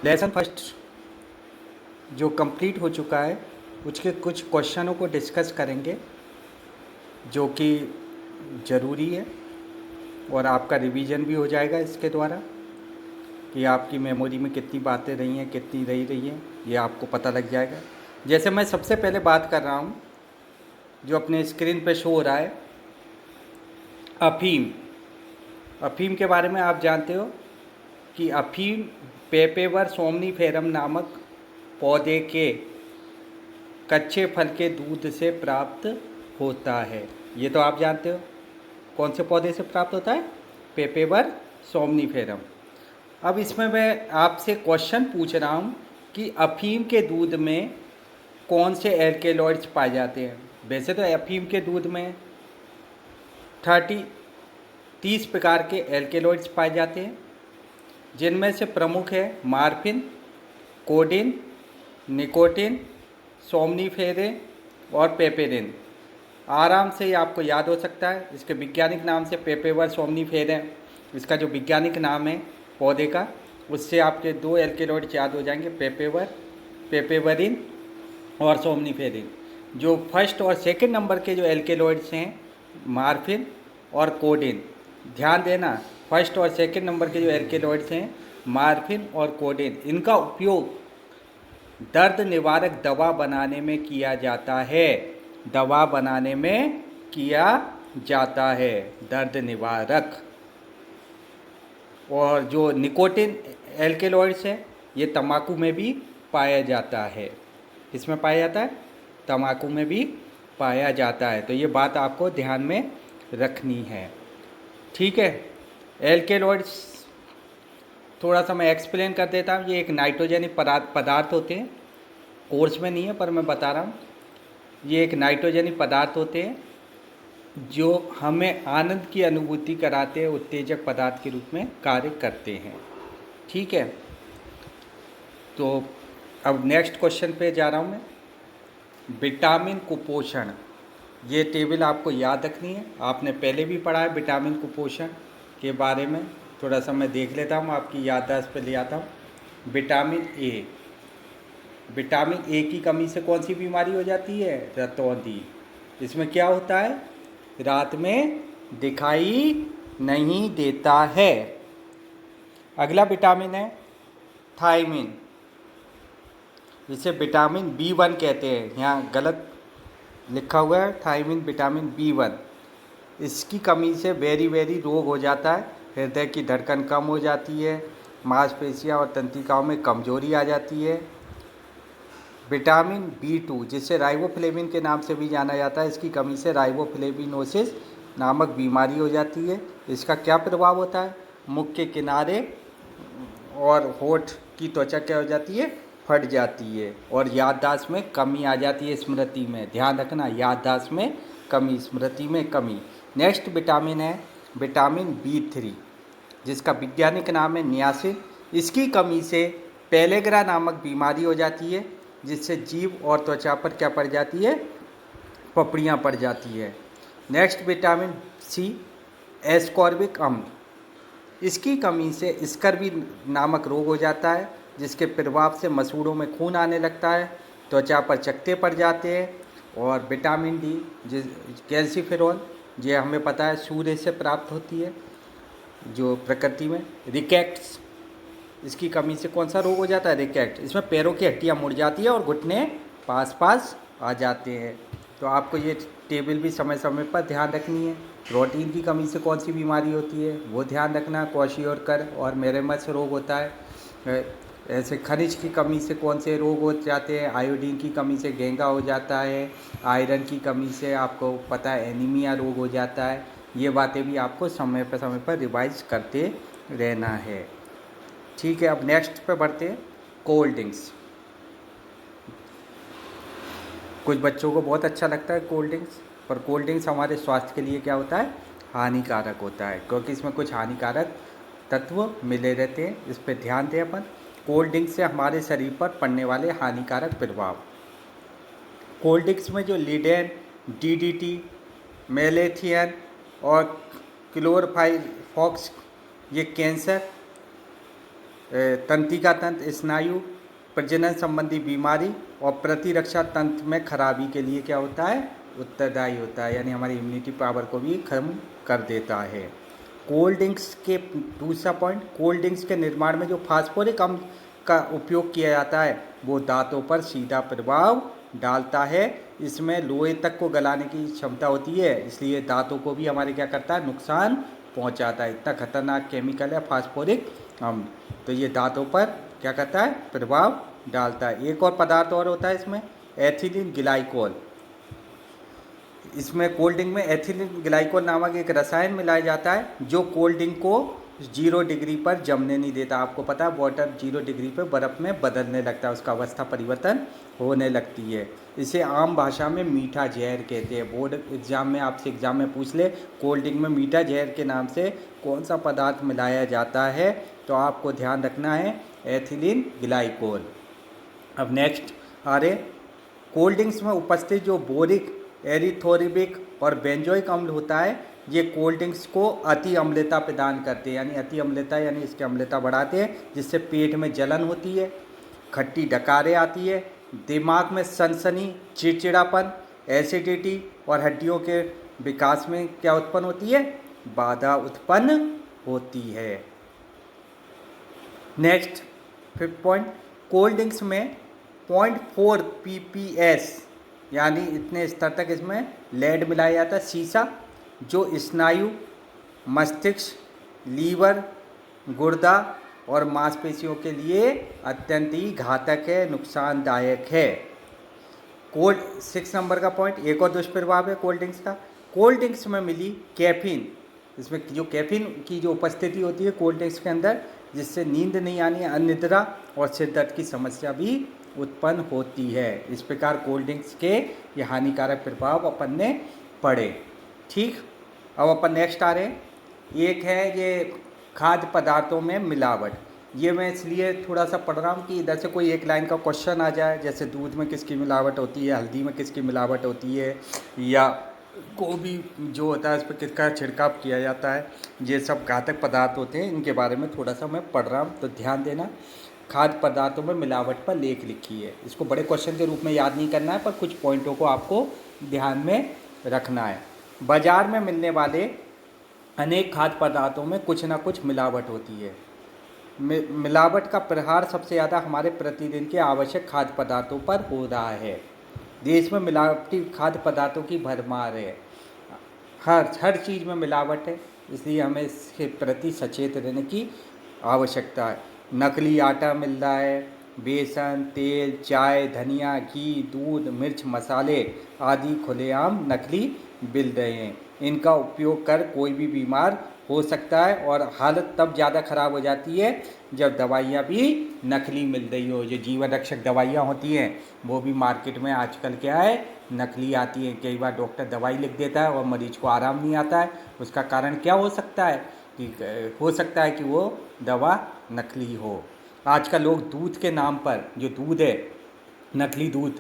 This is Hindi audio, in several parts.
लेसन फर्स्ट जो कंप्लीट हो चुका है उसके कुछ क्वेश्चनों को डिस्कस करेंगे जो कि ज़रूरी है और आपका रिवीजन भी हो जाएगा इसके द्वारा कि आपकी मेमोरी में कितनी बातें रही हैं कितनी रही हैं ये आपको पता लग जाएगा। जैसे मैं सबसे पहले बात कर रहा हूँ जो अपने स्क्रीन पे शो हो रहा है, अफीम। अफीम के बारे में आप जानते हो कि अफीम पेपेवर सोमनीफेरम नामक पौधे के कच्चे फल के दूध से प्राप्त होता है। ये तो आप जानते हो कौन से पौधे से प्राप्त होता है, पेपेवर सोमनीफेरम। अब इसमें मैं आपसे क्वेश्चन पूछ रहा हूँ कि अफीम के दूध में कौन से एल्केलॉइड्स पाए जाते हैं। वैसे तो अफीम के दूध में 30 प्रकार के एल्केलॉइड्स पाए जाते हैं जिनमें से प्रमुख है मार्फिन, कोडिन, निकोटिन, सोमनीफेरेन और पेपेरिन। आराम से ये आपको याद हो सकता है। इसके वैज्ञानिक नाम से पेपेवर सोमनीफेरेन, इसका जो वैज्ञानिक नाम है पौधे का, उससे आपके 2 एल्केलॉइड्स याद हो जाएंगे, पेपेवरिन और सोमनीफेरिन। जो फर्स्ट और सेकंड नंबर के जो एल्केलॉइड्स हैं मार्फिन और कोडिन, ध्यान देना, फर्स्ट और सेकंड नंबर के जो एल्केलॉइड्स हैं मार्फिन और कोडिन, इनका उपयोग दर्द निवारक दवा बनाने में किया जाता है। दवा बनाने में किया जाता है, दर्द निवारक। और जो निकोटिन एल्केलॉइड्स है ये तंबाकू में भी पाया जाता है। इसमें पाया जाता है, तंबाकू में भी पाया जाता है। तो ये बात आपको ध्यान में रखनी है, ठीक है। एल्केलॉइड्स थोड़ा सा मैं एक्सप्लेन कर देता हूँ। ये एक नाइट्रोजनिक पदार्थ होते हैं, कोर्स में नहीं है पर मैं बता रहा हूँ। ये एक नाइट्रोजनिक पदार्थ होते हैं जो हमें आनंद की अनुभूति कराते हैं, उत्तेजक पदार्थ के रूप में कार्य करते हैं, ठीक है। तो अब नेक्स्ट क्वेश्चन पे जा रहा हूँ मैं। विटामिन कुपोषण, ये टेबल आपको याद रखनी है, आपने पहले भी पढ़ा है विटामिन कुपोषण के बारे में। थोड़ा सा मैं देख लेता हूँ, आपकी याददाश्त पे ले आता हूँ। विटामिन ए, विटामिन ए की कमी से कौन सी बीमारी हो जाती है, रतौंधी। इसमें क्या होता है, रात में दिखाई नहीं देता है। अगला विटामिन है थायमिन, जिसे विटामिन B1 कहते हैं, यहाँ गलत लिखा हुआ है थायमिन, विटामिन B1। इसकी कमी से वेरी रोग हो जाता है, हृदय की धड़कन कम हो जाती है, मांसपेशियाँ और तंत्रिकाओं में कमजोरी आ जाती है। विटामिन B2 जिसे राइबोफ्लेविन के नाम से भी जाना जाता है, इसकी कमी से राइबोफ्लेविनोसिस नामक बीमारी हो जाती है। इसका क्या प्रभाव होता है, मुख के किनारे और होठ की त्वचा क्या हो जाती है, फट जाती है, और याददाश्त में कमी आ जाती है, स्मृति में। ध्यान रखना, याददाश्त में कमी, स्मृति में कमी। नेक्स्ट विटामिन है विटामिन B3 जिसका वैज्ञानिक नाम है नियासिन। इसकी कमी से पेलेग्रा नामक बीमारी हो जाती है जिससे जीभ और त्वचा पर क्या पड़ जाती है, पपड़ियाँ पड़ जाती है। नेक्स्ट विटामिन C, एस्कॉर्बिक अम्ल। इसकी कमी से स्कर्वी नामक रोग हो जाता है जिसके प्रभाव से मसूड़ों में खून आने लगता है, त्वचा पर चकत्ते पड़ जाते हैं। और विटामिन डी जिस कैल्सीफेरॉल, ये हमें पता है सूर्य से प्राप्त होती है जो प्रकृति में। रिकेट्स, इसकी कमी से कौन सा रोग हो जाता है, रिकेट। इसमें पैरों की हड्डियाँ मुड़ जाती है और घुटने पास आ जाते हैं। तो आपको ये टेबल भी समय समय पर ध्यान रखनी है। प्रोटीन की कमी से कौन सी बीमारी होती है वो ध्यान रखना, क्वाशियोरकर और मेरेमस रोग होता है। ऐसे खनिज की कमी से कौन से रोग हो जाते हैं, आयोडीन की कमी से गेंगा हो जाता है, आयरन की कमी से आपको पता है एनीमिया रोग हो जाता है। ये बातें भी आपको समय पर रिवाइज करते रहना है, ठीक है। अब नेक्स्ट पे बढ़ते हैं, कोल्ड ड्रिंक्स। कुछ बच्चों को बहुत अच्छा लगता है कोल्ड ड्रिंक्स, पर कोल्ड ड्रिंक्स हमारे स्वास्थ्य के लिए क्या होता है, हानिकारक होता है, क्योंकि इसमें कुछ हानिकारक तत्व मिले रहते हैं। इस पर ध्यान दें अपन। कोल्ड ड्रिंक्स से हमारे शरीर पर पड़ने वाले हानिकारक प्रभाव। कोल्ड ड्रिंक्स में जो लीडेन, DDT, मेलेथियन और क्लोरोफाइरिफॉस, ये कैंसर, तंत्रिका तंत्र, स्नायु, प्रजनन संबंधी बीमारी और प्रतिरक्षा तंत्र में खराबी के लिए क्या होता है, उत्तरदायी होता है, यानी हमारी इम्यूनिटी पावर को भी कम कर देता है। कोल्ड ड्रिंक्स के दूसरा पॉइंट, कोल्ड ड्रिंक्स के निर्माण में जो फास्फोरिक अम्ल का उपयोग किया जाता है वो दांतों पर सीधा प्रभाव डालता है। इसमें लोहे तक को गलाने की क्षमता होती है, इसलिए दांतों को भी हमारे क्या करता है, नुकसान पहुंचाता है। इतना खतरनाक केमिकल है फास्फोरिक अम्ल, तो ये दांतों पर क्या करता है, प्रभाव डालता है। एक और पदार्थ और होता है इसमें, एथिलीन ग्लाइकोल। इसमें कोल्ड ड्रिंक में एथिलीन ग्लाइकोल नामक एक रसायन मिलाया जाता है जो कोल्ड ड्रिंक को 0 डिग्री पर जमने नहीं देता। आपको पता है वाटर 0 डिग्री पर बर्फ़ में बदलने लगता है, उसका अवस्था परिवर्तन होने लगती है। इसे आम भाषा में मीठा जहर कहते हैं। बोर्ड एग्जाम में आपसे एग्जाम में पूछ ले कोल्ड ड्रिंक में मीठा जहर के नाम से कौन सा पदार्थ मिलाया जाता है, तो आपको ध्यान रखना है एथिलीन ग्लाइकोल। अब नेक्स्ट आ रहे, कोल्ड ड्रिंक्स में उपस्थित जो बोरिक, एरिथोरिबिक और बेंजोइक अम्ल होता है, ये कोल्ड ड्रिंक्स को अति अम्लता प्रदान करते हैं, यानी अति अम्लता यानी इसकी अम्लता बढ़ाते हैं, जिससे पेट में जलन होती है, खट्टी डकारें आती है, दिमाग में सनसनी, चिड़चिड़ापन, एसिडिटी और हड्डियों के विकास में क्या उत्पन्न होती है, बाधा उत्पन्न होती है। Next 5th point, cold drinks में 0.4 ppS यानी इतने स्तर तक इसमें लेड मिलाया जाता है, शीशा, जो स्नायु, मस्तिष्क, लीवर, गुर्दा और मांसपेशियों के लिए अत्यंत ही घातक है, नुकसानदायक है। 6 नंबर का पॉइंट, एक और दुष्प्रभाव है कोल्ड ड्रिंक्स का, कोल्ड ड्रिंक्स में मिली कैफीन, इसमें जो कैफीन की जो उपस्थिति होती है कोल्ड ड्रिंक्स के अंदर, जिससे नींद नहीं आनी, अनिद्रा और सिर दर्द की समस्या भी उत्पन्न होती है। इस प्रकार कोल्ड ड्रिंक्स के ये हानिकारक प्रभाव अपन ने पढ़े। ठीक, अब अपन नेक्स्ट आ रहे हैं, एक है ये खाद्य पदार्थों में मिलावट। ये मैं इसलिए थोड़ा सा पढ़ रहा हूँ कि इधर से कोई एक लाइन का क्वेश्चन आ जाए, जैसे दूध में किसकी मिलावट होती है, हल्दी में किसकी मिलावट होती है, या गोभी जो होता है उस पर किसका छिड़काव किया जाता है, ये सब घातक पदार्थ होते हैं, इनके बारे में थोड़ा सा मैं पढ़ रहा हूँ, तो ध्यान देना। खाद्य पदार्थों में मिलावट पर लेख लिखी है, इसको बड़े क्वेश्चन के रूप में याद नहीं करना है, पर कुछ पॉइंटों को आपको ध्यान में रखना है। बाज़ार में मिलने वाले अनेक खाद्य पदार्थों में कुछ ना कुछ मिलावट होती है। मिलावट का प्रहार सबसे ज़्यादा हमारे प्रतिदिन के आवश्यक खाद्य पदार्थों पर हो रहा है। देश में मिलावटी खाद्य पदार्थों की भरमार है, हर चीज़ में मिलावट है, इसलिए हमें इसके प्रति सचेत रहने की आवश्यकता है। नकली आटा मिल रहा है, बेसन, तेल, चाय, धनिया, घी, दूध, मिर्च, मसाले आदि खुलेआम नकली मिल रहे हैं। इनका उपयोग कर कोई भी बीमार हो सकता है और हालत तब ज़्यादा ख़राब हो जाती है जब दवाइयाँ भी नकली मिल रही हो। जो जीवन रक्षक दवाइयाँ होती हैं वो भी मार्केट में आजकल क्या है, नकली आती है। कई बार डॉक्टर दवाई लिख देता है और मरीज को आराम नहीं आता है, उसका कारण क्या हो सकता है कि हो सकता है कि वो दवा नकली हो। आजकल लोग दूध के नाम पर, जो दूध है नकली दूध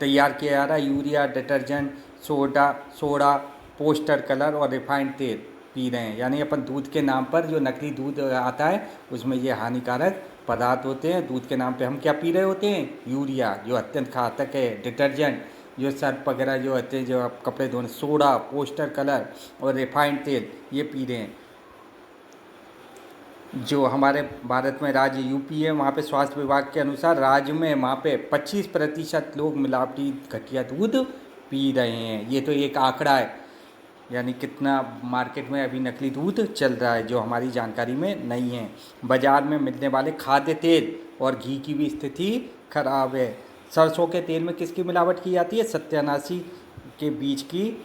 तैयार किया जा रहा है, urea, detergent, soda, poster colour और रिफाइंड तेल पी रहे हैं। यानी अपन दूध के नाम पर जो नकली दूध आता है उसमें ये हानिकारक पदार्थ होते हैं। दूध के नाम पे हम क्या पी रहे होते हैं, यूरिया जो अत्यंत घातक है, डिटर्जेंट जो सर्फ वगैरह जो होते हैं, जो आप कपड़े धोने, सोडा, पोस्टर कलर और रिफाइंड तेल ये पी रहे हैं। जो हमारे भारत में राज्य यूपी है, वहाँ पे स्वास्थ्य विभाग के अनुसार राज्य में वहाँ पे 25% लोग मिलावटी घटिया दूध पी रहे हैं। ये तो एक आंकड़ा है, यानी कितना मार्केट में अभी नकली दूध चल रहा है जो हमारी जानकारी में नहीं है। बाज़ार में मिलने वाले खाद्य तेल और घी की भी स्थिति खराब है। सरसों के तेल में किसकी मिलावट की जाती है, सत्यानाशी के बीज की,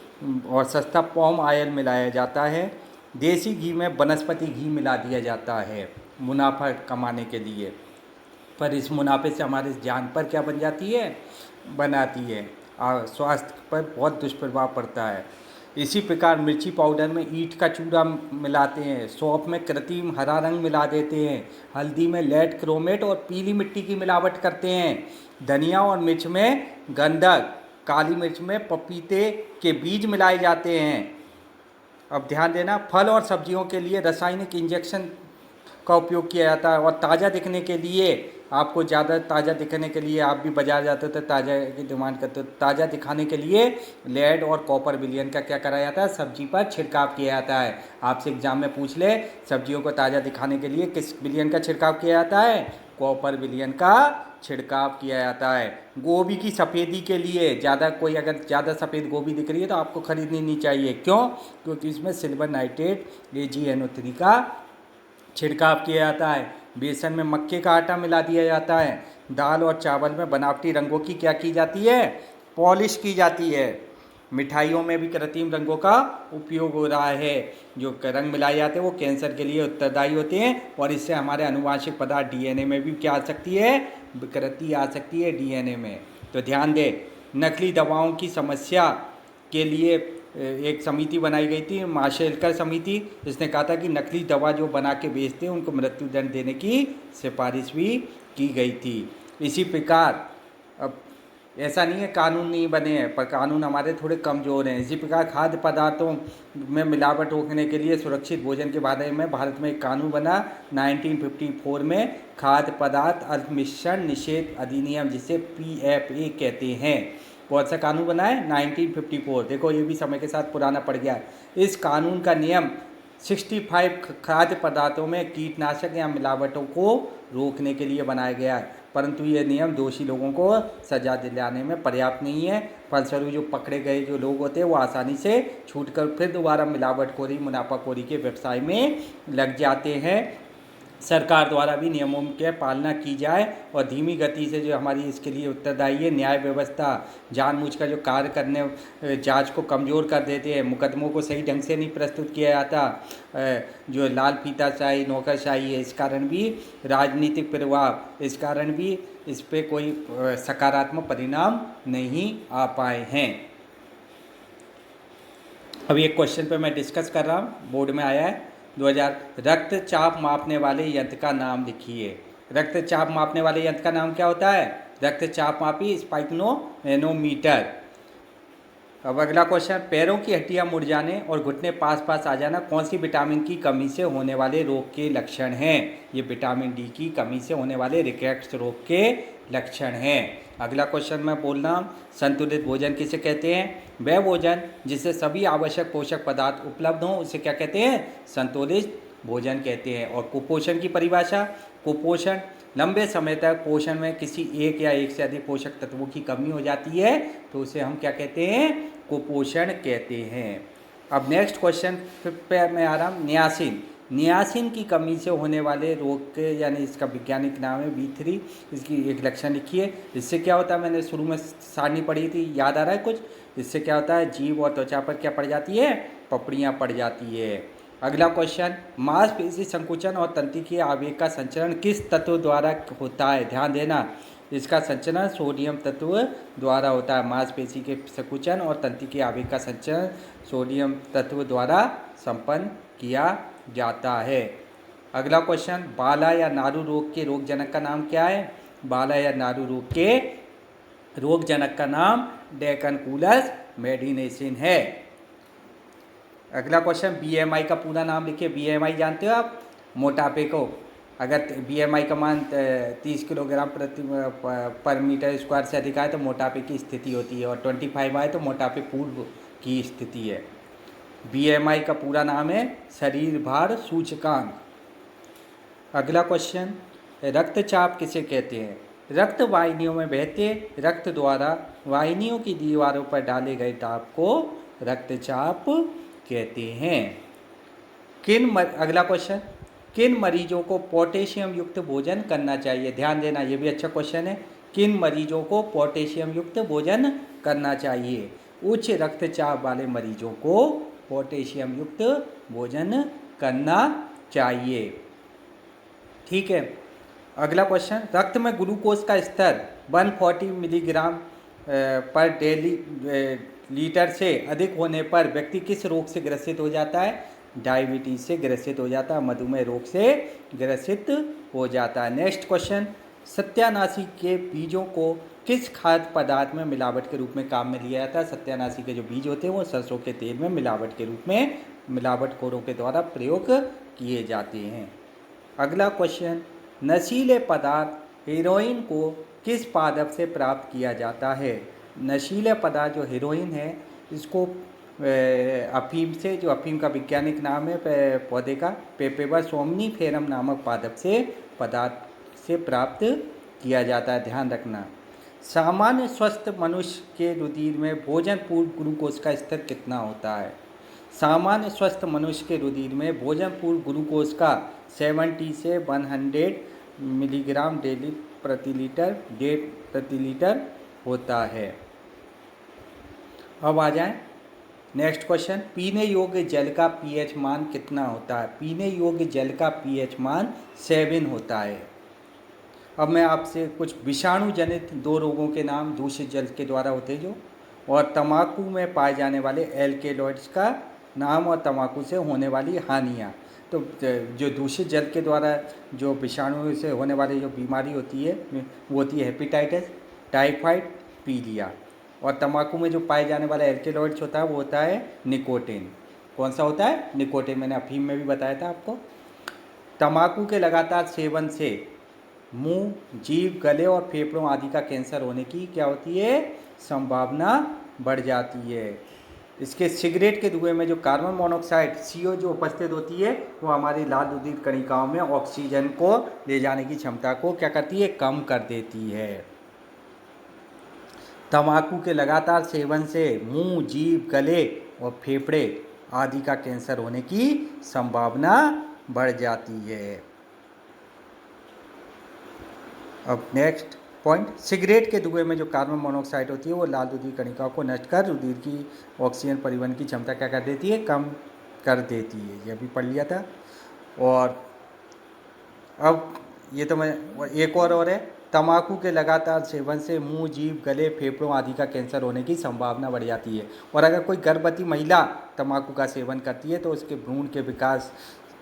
और सस्ता पाम ऑयल मिलाया जाता है। देसी घी में वनस्पति घी मिला दिया जाता है मुनाफा कमाने के लिए, पर इस मुनाफे से हमारे जान पर क्या बन जाती है, बनाती है, स्वास्थ्य पर बहुत दुष्प्रभाव पड़ता है। इसी प्रकार मिर्ची पाउडर में ईंट का चूरा मिलाते हैं, सौंफ में कृत्रिम हरा रंग मिला देते हैं, हल्दी में लेड क्रोमेट और पीली मिट्टी की मिलावट करते हैं, धनिया और मिर्च में गंधक, काली मिर्च में पपीते के बीज मिलाए जाते हैं। अब ध्यान देना, फल और सब्जियों के लिए रासायनिक इंजेक्शन का उपयोग किया जाता है। और ताज़ा दिखने के लिए, आपको ज़्यादा ताज़ा दिखने के लिए आप भी बाजार जाते हो तो ताज़ा की डिमांड करते हो, ताज़ा दिखाने के लिए लेड और कॉपर विलयन का क्या करा जाता है, सब्जी पर छिड़काव किया जाता है। आपसे एग्जाम में पूछ ले, सब्जियों को ताज़ा दिखाने के लिए किस विलयन का छिड़काव किया जाता है, कॉपर विलयन का छिड़काव किया जाता है। गोभी की सफ़ेदी के लिए ज़्यादा, कोई अगर ज़्यादा सफ़ेद गोभी दिख रही है तो आपको खरीदनी नहीं चाहिए। क्यों? क्योंकि इसमें सिल्वर नाइट्रेट AgNO3 का छिड़काव किया जाता है। बेसन में मक्के का आटा मिला दिया जाता है। दाल और चावल में बनावटी रंगों की क्या की जाती है, पॉलिश की जाती है। मिठाइयों में भी कृत्रिम रंगों का उपयोग हो रहा है। जो रंग मिलाए जाते हैं वो कैंसर के लिए उत्तरदायी होते हैं और इससे हमारे अनुवांशिक पदार्थ DNA में भी क्या आ सकती है, विकृति आ सकती है DNA में। तो ध्यान दे, नकली दवाओं की समस्या के लिए एक समिति बनाई गई थी, माशेलकर समिति, जिसने कहा था कि नकली दवा जो बना के बेचते हैं उनको मृत्युदंड देने की सिफारिश भी की गई थी। इसी प्रकार, अब ऐसा नहीं है कानून नहीं बने हैं, पर कानून हमारे थोड़े कमज़ोर हैं। इसी प्रकार खाद्य पदार्थों में मिलावट रोकने के लिए सुरक्षित भोजन के बारे में भारत में एक कानून बना 1954 में, खाद्य पदार्थ अल्पमिश्रण निषेध अधिनियम, जिसे PFA कहते हैं। कौन सा कानून बना है? 1954। देखो ये भी समय के साथ पुराना पड़ गया। इस कानून का नियम 65 खाद्य पदार्थों में कीटनाशक या मिलावटों को रोकने के लिए बनाया गया है, परंतु ये नियम दोषी लोगों को सजा दिलाने में पर्याप्त नहीं है। फलस्वरूप जो पकड़े गए जो लोग होते हैं वो आसानी से छूटकर फिर दोबारा मिलावटखोरी, मुनाफाखोरी के व्यवसाय में लग जाते हैं। सरकार द्वारा भी नियमों की पालना की जाए और धीमी गति से जो हमारी इसके लिए उत्तरदायी है। न्याय व्यवस्था जानबूझकर जो कार्य करने जांच को कमज़ोर कर देते हैं, मुकदमों को सही ढंग से नहीं प्रस्तुत किया जाता, जो लाल फीताशाही, नौकरशाही है, इस कारण भी राजनीतिक प्रभाव, इस कारण भी इस पर कोई सकारात्मक परिणाम नहीं आ पाए हैं। अभी एक क्वेश्चन पे मैं डिस्कस कर रहा हूँ, बोर्ड में आया है 2000। रक्तचाप मापने वाले यंत्र का नाम लिखिए। रक्तचाप मापने वाले यंत्र का नाम क्या होता है? रक्तचाप मापी स्पाइक्नोमीटर। अब अगला क्वेश्चन, पैरों की हड्डियां मुड़ जाने और घुटने पास पास आ जाना कौन सी विटामिन की कमी से होने वाले रोग के लक्षण हैं? ये विटामिन D की कमी से होने वाले रिकेट्स रोग के लक्षण हैं। अगला क्वेश्चन मैं बोल रहा हूँ, संतुलित भोजन किसे कहते हैं? वह भोजन जिससे सभी आवश्यक पोषक पदार्थ उपलब्ध हों उसे क्या कहते हैं? संतुलित भोजन कहते हैं। और कुपोषण की परिभाषा, कुपोषण लंबे समय तक पोषण में किसी एक या एक से अधिक पोषक तत्वों की कमी हो जाती है तो उसे हम क्या कहते हैं? कुपोषण कहते हैं। अब नेक्स्ट क्वेश्चन पे मैं आ रहा हूँ, नियासिन। नियासिन की कमी से होने वाले रोग के, यानी इसका वैज्ञानिक नाम है B3, इसकी एक लक्षण लिखिए। इससे क्या होता है? मैंने शुरू में सारणी पढ़ी थी, याद आ रहा है कुछ? इससे क्या होता है? जीभ और त्वचा पर क्या पड़ जाती है? पपड़ियाँ पड़ जाती है। अगला क्वेश्चन, मांसपेशी संकुचन और तंत्रिकीय आवेग का संचरण किस तत्व द्वारा होता है? ध्यान देना, इसका संचरण सोडियम तत्व द्वारा होता है। मांसपेशी के संकुचन और तंत्रिकीय आवेग का संचरण सोडियम तत्व द्वारा संपन्न किया जाता है। अगला क्वेश्चन, बाला या नाड़ू रोग के रोगजनक का नाम क्या है? बाला या नाड़ू रोग के रोगजनक का नाम डेकनकुलस मेडिनेसिन है। अगला क्वेश्चन, BMI का पूरा नाम लिखिए। BMI जानते हो आप? मोटापे को, अगर BMI का मान 30 किलोग्राम पर मीटर स्क्वायर से अधिक आए तो मोटापे की स्थिति होती है, और 25 आए तो मोटापे पूर्व की स्थिति है। BMI का पूरा नाम है शरीर भार सूचकांक। अगला क्वेश्चन, रक्तचाप किसे कहते हैं? रक्त वाहिनियों में बहते रक्त द्वारा वाहिनियों की दीवारों पर डाले गए दाब को रक्तचाप कहते हैं। अगला क्वेश्चन, किन मरीजों को पोटेशियम युक्त भोजन करना चाहिए? ध्यान देना, ये भी अच्छा क्वेश्चन है। किन मरीजों को पोटेशियम युक्त भोजन करना चाहिए? उच्च रक्तचाप वाले मरीजों को पोटेशियम युक्त भोजन करना चाहिए। ठीक है। अगला क्वेश्चन, रक्त में ग्लूकोज का स्तर 140 मिलीग्राम पर डेली लीटर से अधिक होने पर व्यक्ति किस रोग से ग्रसित हो जाता है? डायबिटीज से ग्रसित हो जाता है, मधुमेह रोग से ग्रसित हो जाता है। नेक्स्ट क्वेश्चन, सत्यानाशी के बीजों को किस खाद्य पदार्थ में मिलावट के रूप में काम में लिया जाता है? सत्यानाशी के जो बीज होते हैं वो सरसों के तेल में मिलावट के रूप में मिलावटखोरों के द्वारा प्रयोग किए जाते हैं। अगला क्वेश्चन, नशीले पदार्थ हीरोइन को किस पादप से प्राप्त किया जाता है? नशीले पदार्थ जो हीरोइन है इसको अफीम से, जो अफीम का वैज्ञानिक नाम है पौधे का, पेपेवर सोमनीफेरम नामक पादप से पदार्थ से प्राप्त किया जाता है, ध्यान रखना। सामान्य स्वस्थ मनुष्य के रुधिर में भोजन पूर्व ग्लूकोज का स्तर कितना होता है? सामान्य स्वस्थ मनुष्य के रुधिर में भोजन पूर्व ग्लूकोज का 70 से 100 मिलीग्राम डेली प्रति लीटर होता है। अब आ जाएं नेक्स्ट क्वेश्चन, पीने योग्य जल का पीएच मान कितना होता है? पीने योग्य जल का पीएच मान 7 होता है। अब मैं आपसे कुछ विषाणु जनित 2 रोगों के नाम दूषित जल के द्वारा होते जो, और तंबाकू में पाए जाने वाले एल्केलॉइड्स का नाम और तंबाकू से होने वाली हानियाँ। तो जो दूषित जल के द्वारा जो विषाणु से होने वाली जो बीमारी होती है वो होती है हेपेटाइटिस, टाइफाइड, पीलिया। और तंबाकू में जो पाए जाने वाला एल्केलॉइड्स होता है वो होता है निकोटीन। कौन सा होता है? निकोटीन। मैंने अफीम में भी बताया था आपको। तंबाकू के लगातार सेवन से मुंह, जीभ, गले और फेफड़ों आदि का कैंसर होने की क्या होती है? संभावना बढ़ जाती है। इसके सिगरेट के धुएं में जो कार्बन मोनोऑक्साइड CO जो उपस्थित होती है वो हमारी लाल रुधिर कणिकाओं में ऑक्सीजन को ले जाने की क्षमता को क्या करती है? कम कर देती है। तंबाकू के लगातार सेवन से मुंह, जीभ, गले और फेफड़े आदि का कैंसर होने की संभावना बढ़ जाती है। अब नेक्स्ट पॉइंट, सिगरेट के धुएं में जो कार्बन मोनोऑक्साइड होती है वो लाल रुधिर कणिकाओं को नष्ट कर रुधिर की ऑक्सीजन परिवहन की क्षमता क्या कर देती है? कम कर देती है। यह भी पढ़ लिया था। और अब ये तो मैं एक और है, तंबाकू के लगातार सेवन से मुंह, जीभ, गले, फेफड़ों आदि का कैंसर होने की संभावना बढ़ जाती है। और अगर कोई गर्भवती महिला तंबाकू का सेवन करती है तो उसके भ्रूण के विकास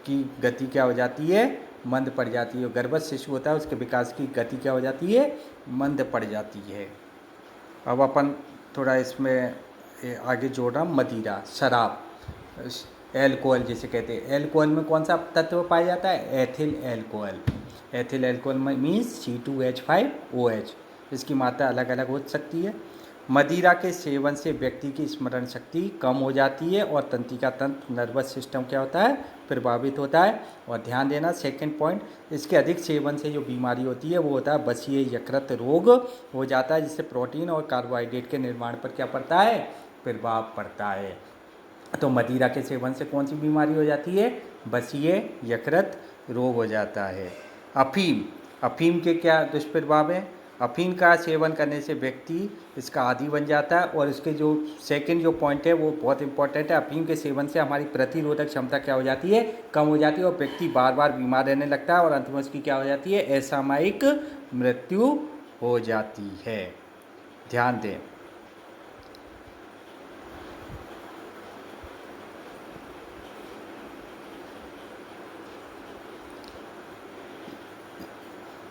की गति क्या हो जाती है? मंद पड़ जाती है। गर्भस्थ शिशु होता है उसके विकास की गति क्या हो जाती है? मंद पड़ जाती है। अब अपन थोड़ा इसमें आगे जोड़ रहा हूँ, मदिरा, शराब, एल्कोहल जिसे कहते हैं। एल्कोहल में कौन सा तत्व पाया जाता है? Ethyl alcohol. एथिल एल्कोहल में मीन्स C2H5OH। इसकी मात्रा अलग अलग हो सकती है। मदिरा के सेवन से व्यक्ति की स्मरण शक्ति कम हो जाती है और तंत्रिका तंत्र, नर्वस सिस्टम क्या होता है? प्रभावित होता है। और ध्यान देना सेकंड पॉइंट, इसके अधिक सेवन से जो बीमारी होती है वो होता है बसीय यकृत रोग हो जाता है, जिससे प्रोटीन और कार्बोहाइड्रेट के निर्माण पर क्या पड़ता है? प्रभाव पड़ता है। तो मदिरा के सेवन से कौन सी बीमारी हो जाती है? बसीय यकृत रोग हो जाता है। अफीम, अफीम के क्या दुष्प्रभाव हैं? अफीम का सेवन करने से व्यक्ति इसका आदी बन जाता है। और इसके जो सेकंड जो पॉइंट है वो बहुत इंपॉर्टेंट है। अफीम के सेवन से हमारी प्रतिरोधक क्षमता क्या हो जाती है? कम हो जाती है और व्यक्ति बार बार बीमार रहने लगता है और अंत में उसकी क्या हो जाती है? असामयिक मृत्यु हो जाती है। ध्यान दें।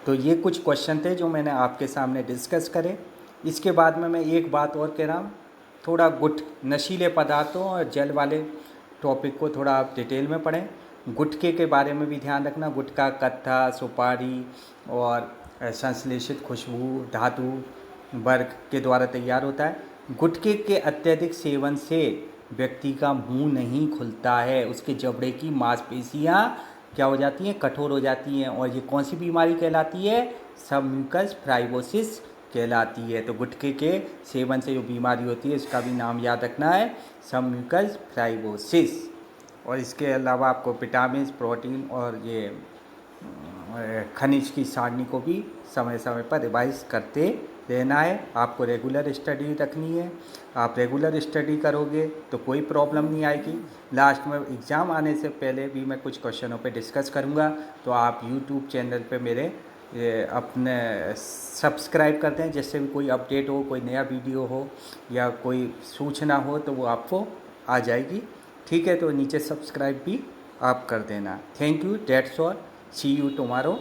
तो ये कुछ क्वेश्चन थे जो मैंने आपके सामने डिस्कस करे। इसके बाद में मैं एक बात और कह रहा हूँ, थोड़ा नशीले पदार्थों और जल वाले टॉपिक को थोड़ा आप डिटेल में पढ़ें। गुटखे के बारे में भी ध्यान रखना। गुटखा कत्था, सुपारी और संश्लेषित खुशबू धातु वर्ग के द्वारा तैयार होता है। गुटखे के अत्यधिक सेवन से व्यक्ति का मुंह नहीं खुलता है, उसके जबड़े की मांसपेशियाँ क्या हो जाती हैं? कठोर हो जाती हैं। और ये कौन सी बीमारी कहलाती है? सबम्यूकस फाइब्रोसिस कहलाती है। तो गुटखे के सेवन से जो बीमारी होती है इसका भी नाम याद रखना है, सबम्यूकस फाइब्रोसिस। और इसके अलावा आपको विटामिन, प्रोटीन और ये खनिज की सारणी को भी समय समय पर रिवाइज करते रहना है। आपको रेगुलर स्टडी रखनी है। आप रेगुलर स्टडी करोगे तो कोई प्रॉब्लम नहीं आएगी। लास्ट में एग्ज़ाम आने से पहले भी मैं कुछ क्वेश्चनों पे डिस्कस करूँगा। तो आप यूट्यूब चैनल पे मेरे अपने सब्सक्राइब करते हैं, जिससे भी कोई अपडेट हो, कोई नया वीडियो हो या कोई सूचना हो तो वो आपको आ जाएगी। ठीक है, तो नीचे सब्सक्राइब भी आप कर देना। Thank you, that's all, see you tomorrow.